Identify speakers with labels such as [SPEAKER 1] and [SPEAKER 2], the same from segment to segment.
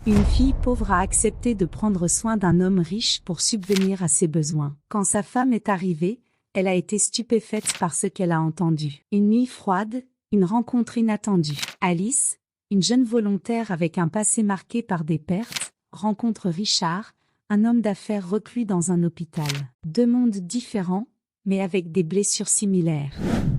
[SPEAKER 1] Une fille pauvre a accepté de prendre soin d'un homme riche pour subvenir à ses besoins. Quand sa femme est arrivée, elle a été stupéfaite par ce qu'elle a entendu. Une nuit froide, une rencontre inattendue. Alice, une jeune volontaire avec un passé marqué par des pertes, rencontre Richard, un homme d'affaires reclus dans un hôpital. Deux mondes différents, mais avec des blessures similaires.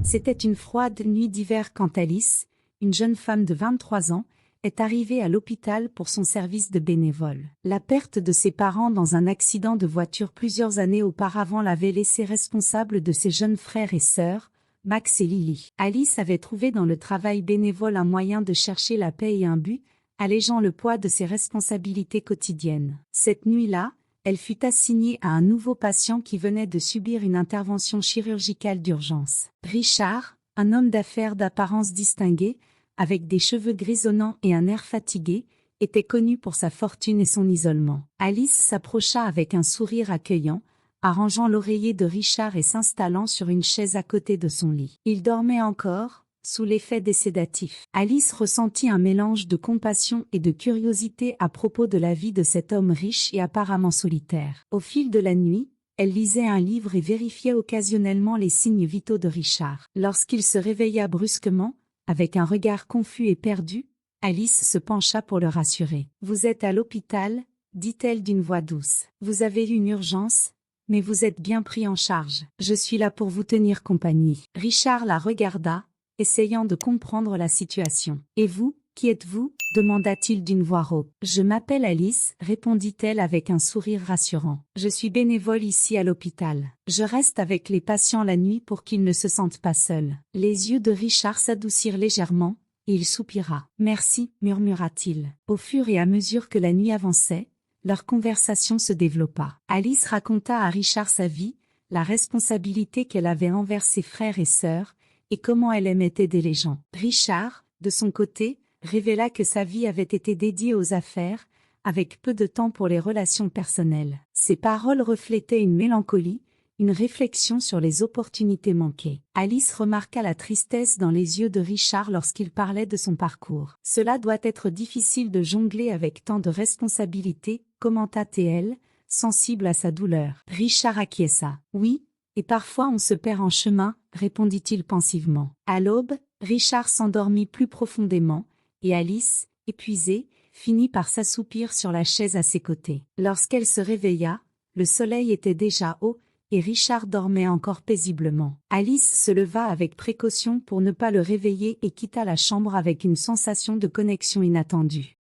[SPEAKER 1] C'était une froide nuit d'hiver quand Alice, une jeune femme de 23 ans, est arrivée à l'hôpital pour son service de bénévole. La perte de ses parents dans un accident de voiture plusieurs années auparavant l'avait laissée responsable de ses jeunes frères et sœurs, Max et Lily. Alice avait trouvé dans le travail bénévole un moyen de chercher la paix et un but, allégeant le poids de ses responsabilités quotidiennes. Cette nuit-là, elle fut assignée à un nouveau patient qui venait de subir une intervention chirurgicale d'urgence. Richard, un homme d'affaires d'apparence distinguée, avec des cheveux grisonnants et un air fatigué, était connu pour sa fortune et son isolement. Alice s'approcha avec un sourire accueillant, arrangeant l'oreiller de Richard et s'installant sur une chaise à côté de son lit. Il dormait encore, sous l'effet des sédatifs. Alice ressentit un mélange de compassion et de curiosité à propos de la vie de cet homme riche et apparemment solitaire. Au fil de la nuit, elle lisait un livre et vérifiait occasionnellement les signes vitaux de Richard. Lorsqu'il se réveilla brusquement, avec un regard confus et perdu, Alice se pencha pour le rassurer. « Vous êtes à l'hôpital » dit-elle d'une voix douce. « Vous avez eu une urgence, mais vous êtes bien pris en charge. Je suis là pour vous tenir compagnie. » Richard la regarda, essayant de comprendre la situation. « Et vous, qui êtes-vous » demanda-t-il d'une voix rauque. « Je m'appelle Alice » répondit-elle avec un sourire rassurant. « Je suis bénévole ici à l'hôpital. Je reste avec les patients la nuit pour qu'ils ne se sentent pas seuls. » Les yeux de Richard s'adoucirent légèrement, et il soupira. « Merci » murmura-t-il. Au fur et à mesure que la nuit avançait, leur conversation se développa. Alice raconta à Richard sa vie, la responsabilité qu'elle avait envers ses frères et sœurs, et comment elle aimait aider les gens. Richard, de son côté, révéla que sa vie avait été dédiée aux affaires, avec peu de temps pour les relations personnelles. Ses paroles reflétaient une mélancolie, une réflexion sur les opportunités manquées. Alice remarqua la tristesse dans les yeux de Richard lorsqu'il parlait de son parcours. « Cela doit être difficile de jongler avec tant de responsabilités, commenta-t-elle, sensible à sa douleur. Richard acquiesça. « Oui, et parfois on se perd en chemin, » répondit-il pensivement. À l'aube, Richard s'endormit plus profondément, et Alice, épuisée, finit par s'assoupir sur la chaise à ses côtés. Lorsqu'elle se réveilla, le soleil était déjà haut, et Richard dormait encore paisiblement. Alice se leva avec précaution pour ne pas le réveiller et quitta la chambre avec une sensation de connexion inattendue.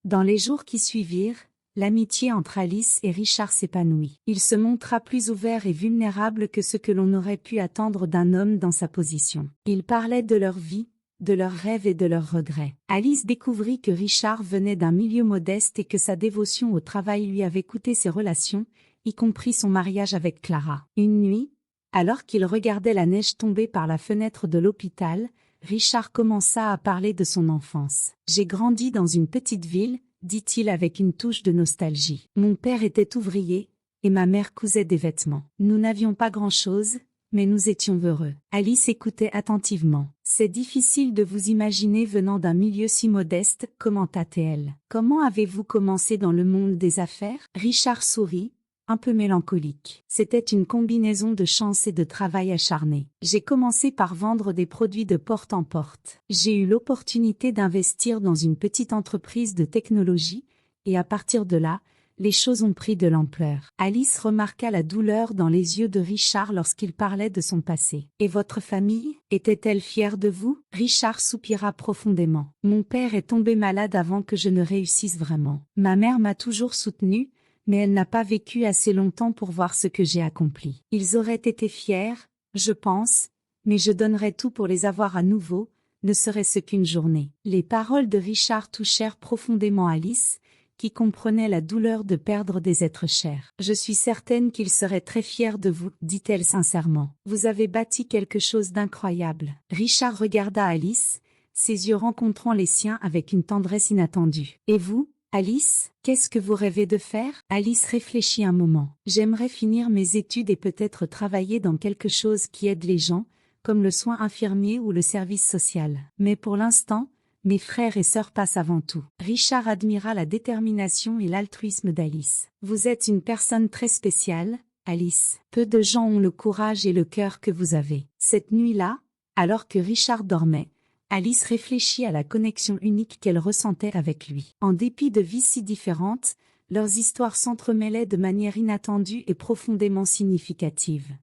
[SPEAKER 1] Dans les jours qui suivirent, l'amitié entre Alice et Richard s'épanouit. Il se montra plus ouvert et vulnérable que ce que l'on aurait pu attendre d'un homme dans sa position. Ils parlaient de leur vie, de leurs rêves et de leurs regrets. Alice découvrit que Richard venait d'un milieu modeste et que sa dévotion au travail lui avait coûté ses relations, y compris son mariage avec Clara. Une nuit, alors qu'il regardait la neige tomber par la fenêtre de l'hôpital, Richard commença à parler de son enfance. « J'ai grandi dans une petite ville », dit-il avec une touche de nostalgie. « Mon père était ouvrier, et ma mère cousait des vêtements. Nous n'avions pas grand-chose, mais nous étions heureux. » Alice écoutait attentivement. « C'est difficile de vous imaginer venant d'un milieu si modeste, » commenta-t-elle. « Comment avez-vous commencé dans le monde des affaires ?» Richard sourit, un peu mélancolique. « C'était une combinaison de chance et de travail acharné. J'ai commencé par vendre des produits de porte en porte. J'ai eu l'opportunité d'investir dans une petite entreprise de technologie, et à partir de là, les choses ont pris de l'ampleur. » Alice remarqua la douleur dans les yeux de Richard lorsqu'il parlait de son passé. « Et votre famille, était-elle fière de vous ?» Richard soupira profondément. « Mon père est tombé malade avant que je ne réussisse vraiment. Ma mère m'a toujours soutenue, mais elle n'a pas vécu assez longtemps pour voir ce que j'ai accompli. Ils auraient été fiers, je pense, mais je donnerais tout pour les avoir à nouveau, ne serait-ce qu'une journée. » Les paroles de Richard touchèrent profondément Alice, qui comprenait la douleur de perdre des êtres chers. « Je suis certaine qu'il serait très fier de vous, » dit-elle sincèrement. « Vous avez bâti quelque chose d'incroyable. » Richard regarda Alice, ses yeux rencontrant les siens avec une tendresse inattendue. « Et vous, Alice, qu'est-ce que vous rêvez de faire ?» Alice réfléchit un moment. « J'aimerais finir mes études et peut-être travailler dans quelque chose qui aide les gens, comme le soin infirmier ou le service social. Mais pour l'instant, mes frères et sœurs passent avant tout. Richard admira la détermination et l'altruisme d'Alice. Vous êtes une personne très spéciale, Alice. Peu de gens ont le courage et le cœur que vous avez. Cette nuit-là, alors que Richard dormait, Alice réfléchit à la connexion unique qu'elle ressentait avec lui. En dépit de vies si différentes, leurs histoires s'entremêlaient de manière inattendue et profondément significative.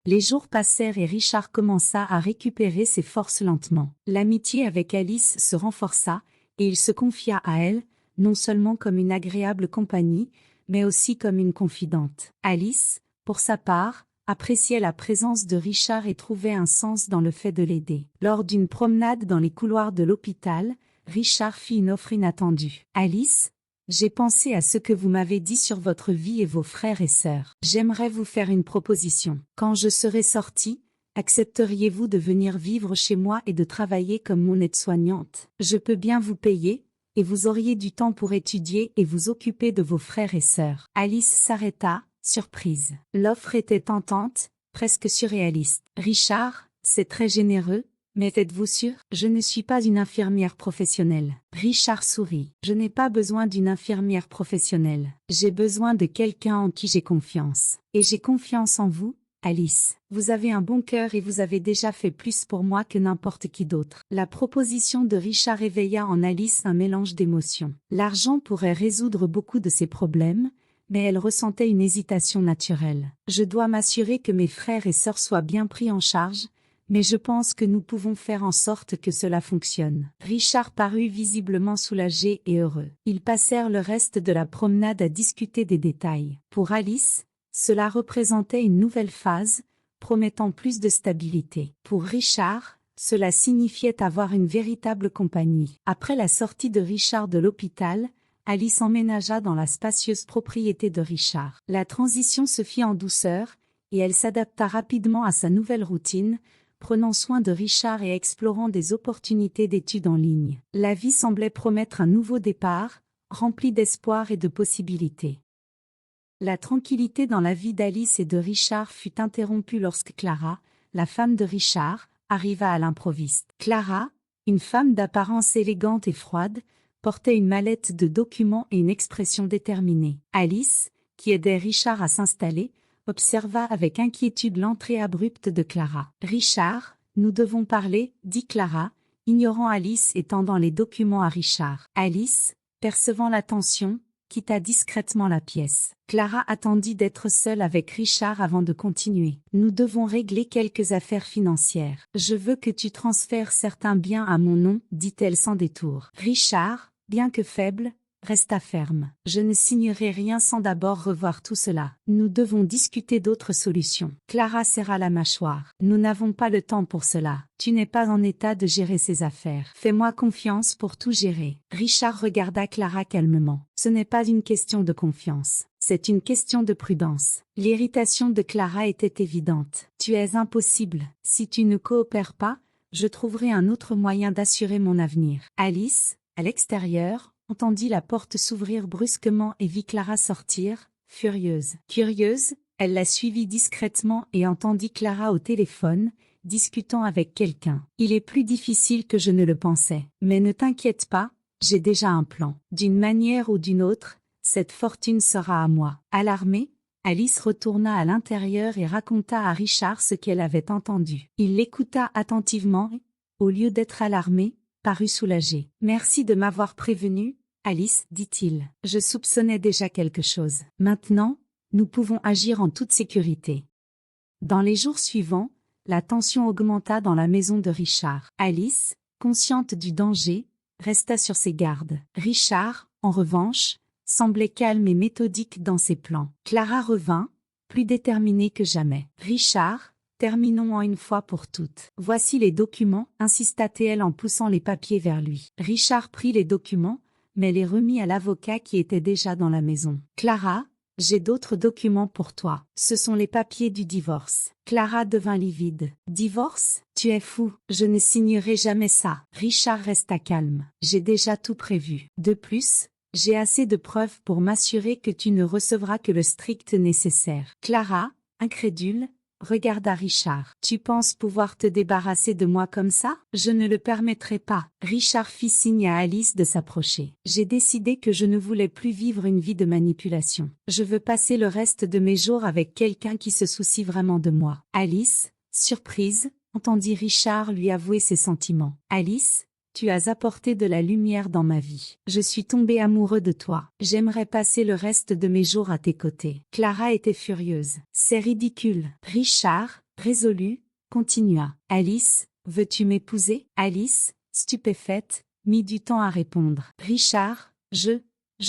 [SPEAKER 1] Les jours passèrent et Richard commença à récupérer ses forces lentement. L'amitié avec Alice se renforça, et il se confia à elle, non seulement comme une agréable compagnie, mais aussi comme une confidente. Alice, pour sa part, appréciait la présence de Richard et trouvait un sens dans le fait de l'aider. Lors d'une promenade dans les couloirs de l'hôpital, Richard fit une offre inattendue. « Alice, j'ai pensé à ce que vous m'avez dit sur votre vie et vos frères et sœurs. J'aimerais vous faire une proposition. Quand je serai sortie, accepteriez-vous de venir vivre chez moi et de travailler comme mon aide-soignante? Je peux bien vous payer, et vous auriez du temps pour étudier et vous occuper de vos frères et sœurs. » Alice s'arrêta, surprise. L'offre était tentante, presque surréaliste. « Richard, c'est très généreux, mais êtes-vous sûr? Je ne suis pas une infirmière professionnelle. » Richard sourit. « Je n'ai pas besoin d'une infirmière professionnelle. J'ai besoin de quelqu'un en qui j'ai confiance. Et j'ai confiance en vous, Alice. Vous avez un bon cœur et vous avez déjà fait plus pour moi que n'importe qui d'autre. » La proposition de Richard éveilla en Alice un mélange d'émotions. L'argent pourrait résoudre beaucoup de ses problèmes, mais elle ressentait une hésitation naturelle. « Je dois m'assurer que mes frères et sœurs soient bien pris en charge, mais je pense que nous pouvons faire en sorte que cela fonctionne. » Richard parut visiblement soulagé et heureux. Ils passèrent le reste de la promenade à discuter des détails. Pour Alice, cela représentait une nouvelle phase, promettant plus de stabilité. Pour Richard, cela signifiait avoir une véritable compagnie. Après la sortie de Richard de l'hôpital, Alice emménagea dans la spacieuse propriété de Richard. La transition se fit en douceur, et elle s'adapta rapidement à sa nouvelle routine, prenant soin de Richard et explorant des opportunités d'études en ligne. La vie semblait promettre un nouveau départ, rempli d'espoir et de possibilités. La tranquillité dans la vie d'Alice et de Richard fut interrompue lorsque Clara, la femme de Richard, arriva à l'improviste. Clara, une femme d'apparence élégante et froide, portait une mallette de documents et une expression déterminée. Alice, qui aidait Richard à s'installer, observa avec inquiétude l'entrée abrupte de Clara. « Richard, nous devons parler, » dit Clara, ignorant Alice et tendant les documents à Richard. Alice, percevant l'attention, quitta discrètement la pièce. Clara attendit d'être seule avec Richard avant de continuer. « Nous devons régler quelques affaires financières. Je veux que tu transfères certains biens à mon nom, » dit-elle sans détour. Richard, bien que faible, resta ferme. « Je ne signerai rien sans d'abord revoir tout cela. Nous devons discuter d'autres solutions. » Clara serra la mâchoire. « Nous n'avons pas le temps pour cela. Tu n'es pas en état de gérer ces affaires. Fais-moi confiance pour tout gérer. » Richard regarda Clara calmement. « Ce n'est pas une question de confiance. C'est une question de prudence. » L'irritation de Clara était évidente. « Tu es impossible. Si tu ne coopères pas, je trouverai un autre moyen d'assurer mon avenir. » Alice, à l'extérieur, entendit la porte s'ouvrir brusquement et vit Clara sortir, furieuse. Curieuse, elle la suivit discrètement et entendit Clara au téléphone, discutant avec quelqu'un. « Il est plus difficile que je ne le pensais. Mais ne t'inquiète pas, j'ai déjà un plan. D'une manière ou d'une autre, cette fortune sera à moi. » Alarmée, Alice retourna à l'intérieur et raconta à Richard ce qu'elle avait entendu. Il l'écouta attentivement et, au lieu d'être alarmé, parut soulagé. « Merci de m'avoir prévenu, Alice, » dit-il. « Je soupçonnais déjà quelque chose. Maintenant, nous pouvons agir en toute sécurité. » Dans les jours suivants, la tension augmenta dans la maison de Richard. Alice, consciente du danger, resta sur ses gardes. Richard, en revanche, semblait calme et méthodique dans ses plans. Clara revint, plus déterminée que jamais. « Richard, terminons en une fois pour toutes. Voici les documents, » insista-t-elle en poussant les papiers vers lui. Richard prit les documents, mais les remit à l'avocat qui était déjà dans la maison. « Clara, j'ai d'autres documents pour toi. Ce sont les papiers du divorce. » Clara devint livide. « Divorce? Tu es fou. Je ne signerai jamais ça. » Richard resta calme. « J'ai déjà tout prévu. De plus, j'ai assez de preuves pour m'assurer que tu ne recevras que le strict nécessaire. » Clara, incrédule, regarda Richard. Tu penses pouvoir te débarrasser de moi comme ça? Je ne le permettrai pas. Richard fit signe à Alice de s'approcher. J'ai décidé que je ne voulais plus vivre une vie de manipulation. Je veux passer le reste de mes jours avec quelqu'un qui se soucie vraiment de moi. Alice, surprise, entendit Richard lui avouer ses sentiments. Alice, tu as apporté de la lumière dans ma vie. Je suis tombé amoureux de toi. J'aimerais passer le reste de mes jours à tes côtés. Clara était furieuse. C'est ridicule. Richard, résolu, continua. Alice, veux-tu m'épouser? Alice, stupéfaite, mit du temps à répondre. Richard, je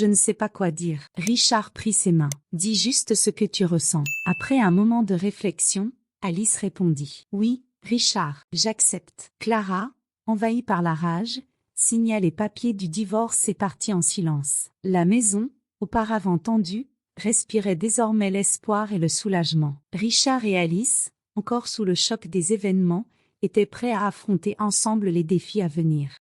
[SPEAKER 1] ne sais pas quoi dire. Richard prit ses mains. Dis juste ce que tu ressens. Après un moment de réflexion, Alice répondit. Oui, Richard, j'accepte. Clara, envahie par la rage, signa les papiers du divorce et partit en silence. La maison, auparavant tendue, respirait désormais l'espoir et le soulagement. Richard et Alice, encore sous le choc des événements, étaient prêts à affronter ensemble les défis à venir.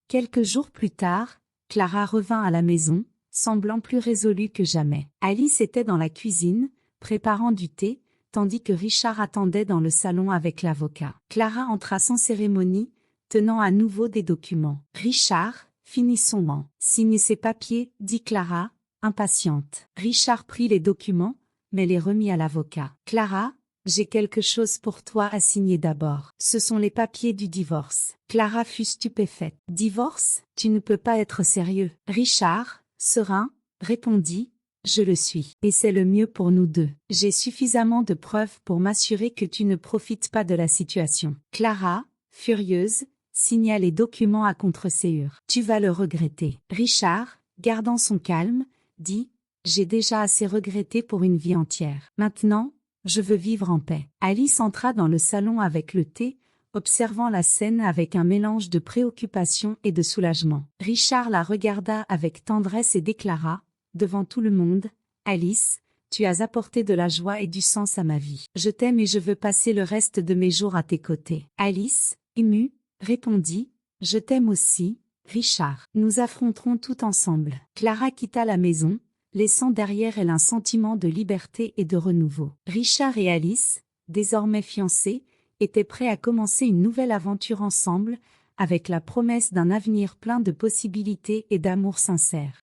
[SPEAKER 1] Quelques jours plus tard, Clara revint à la maison, semblant plus résolue que jamais. Alice était dans la cuisine, préparant du thé, tandis que Richard attendait dans le salon avec l'avocat. Clara entra sans cérémonie, tenant à nouveau des documents. Richard, finissons-en. Signe ces papiers, dit Clara, impatiente. Richard prit les documents, mais les remit à l'avocat. Clara, j'ai quelque chose pour toi à signer d'abord. Ce sont les papiers du divorce. Clara fut stupéfaite. Divorce? Tu ne peux pas être sérieux. Richard, serein, répondit. Je le suis. Et c'est le mieux pour nous deux. J'ai suffisamment de preuves pour m'assurer que tu ne profites pas de la situation. Clara, furieuse, signa les documents à contre-séure. Tu vas le regretter. Richard, gardant son calme, dit, j'ai déjà assez regretté pour une vie entière. Maintenant, je veux vivre en paix. Alice entra dans le salon avec le thé, observant la scène avec un mélange de préoccupation et de soulagement. Richard la regarda avec tendresse et déclara, devant tout le monde, Alice, tu as apporté de la joie et du sens à ma vie. Je t'aime et je veux passer le reste de mes jours à tes côtés. Alice, émue, répondit, je t'aime aussi, Richard. Nous affronterons tout ensemble. Clara quitta la maison, laissant derrière elle un sentiment de liberté et de renouveau. Richard et Alice, désormais fiancés, étaient prêts à commencer une nouvelle aventure ensemble, avec la promesse d'un avenir plein de possibilités et d'amour sincère.